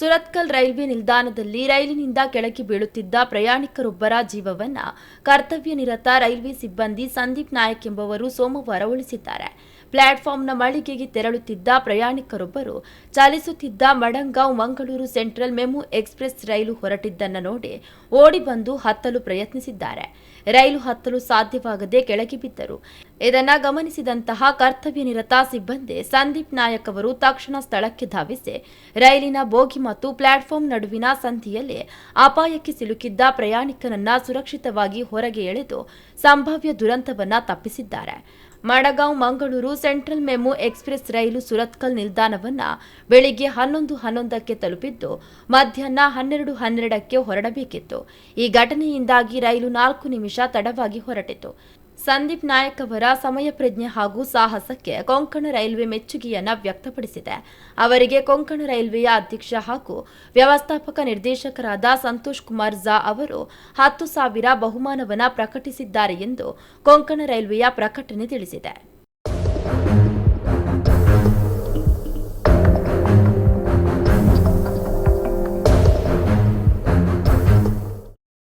Surathkal railway ನಿಲ್ದಾಣದಲ್ಲಿ ರೈಲಿನಿಂದ ಕೆಳಗೆ ಬೀಳುತ್ತಿದ್ದ ಪ್ರಯಾಣಿಕರೊಬ್ಬರ ಜೀವವನ್ನ ಕರ್ತವ್ಯ ನಿರತ ರೈಲ್ವೆ ಸಿಬ್ಬಂದಿ ಸಂದೀಪ್ ನಾಯಕ್ ಎಂಬುವರು ಸೋಮವಾರ ಉಳಿಸಿದ್ದಾರೆ. ಪ್ಲಾಟ್ಫಾರ್ಮ್ನ ಮಳಿಗೆಗೆ ತೆರಳುತ್ತಿದ್ದ ಪ್ರಯಾಣಿಕರೊಬ್ಬರು ಚಲಿಸುತ್ತಿದ್ದ ಮಡಂಗಾಂವ್ ಮಂಗಳೂರು ಸೆಂಟ್ರಲ್ ಮೆಮು ಎಕ್ಸ್‌ಪ್ರೆಸ್ ರೈಲು ಹೊರಟಿದ್ದನ್ನು ನೋಡಿ ಓಡಿ ಬಂದು ಹತ್ತಲು ಪ್ರಯತ್ನಿಸಿದ್ದಾರೆ. ರೈಲು ಹತ್ತಲು ಸಾಧ್ಯವಾಗದೆ ಕೆಳಗೆ ಬಿದ್ದರು. ಇದನ್ನು ಗಮನಿಸಿದಂತಹ ಕರ್ತವ್ಯ ನಿರತ ಸಿಬ್ಬಂದಿ ಸಂದೀಪ್ ನಾಯಕ್ ಅವರು ತಕ್ಷಣ ಸ್ಥಳಕ್ಕೆ ಧಾವಿಸಿ ರೈಲಿನ ಬೋಗಿ ಮತ್ತು ಪ್ಲಾಟ್ಫಾರ್ಮ್ ನಡುವಿನ ಸಂಧಿಯಲ್ಲಿ ಅಪಾಯಕ್ಕೆ ಸಿಲುಕಿದ್ದ ಪ್ರಯಾಣಿಕನನ್ನ ಸುರಕ್ಷಿತವಾಗಿ ಹೊರಗೆ ಎಳೆದು ಸಂಭಾವ್ಯ ದುರಂತವನ್ನ ತಪ್ಪಿಸಿದ್ದಾರೆ. Madgaon Mangaluru central MEMU express ರೈಲು ಸುರತ್ಕಲ್ ನಿಲ್ದಾಣವನ್ನ ಬೆಳಿಗ್ಗೆ 11:11ಕ್ಕೆ ತಲುಪಿದ್ದು ಮಧ್ಯಾಹ್ನ 12:12ಕ್ಕೆ ಹೊರಡಬೇಕಿತ್ತು. ಈ ಘಟನೆಯಿಂದಾಗಿ ರೈಲು 4 ನಿಮಿಷ ತಡವಾಗಿ ಹೊರಟಿತು. ಸಂದೀಪ್ ನಾಯಕ್ ಅವರ ಸಮಯ ಪ್ರಜ್ಞೆ ಹಾಗೂ ಸಾಹಸಕ್ಕೆ ಕೊಂಕಣ ರೈಲ್ವೆ ಮೆಚ್ಚುಗೆಯನ್ನ ವ್ಯಕ್ತಪಡಿಸಿದೆ. ಅವರಿಗೆ ಕೊಂಕಣ ರೈಲ್ವೆಯ ಅಧ್ಯಕ್ಷ ಹಾಗೂ ವ್ಯವಸ್ಥಾಪಕ ನಿರ್ದೇಶಕರಾದ ಸಂತೋಷ್ ಕುಮಾರ್ ಝಾ ಅವರು 10,000 ಬಹುಮಾನವನ್ನು ಪ್ರಕಟಿಸಿದ್ದಾರೆ ಎಂದು ಕೊಂಕಣ ರೈಲ್ವೆಯ ಪ್ರಕಟಣೆ ತಿಳಿಸಿದೆ.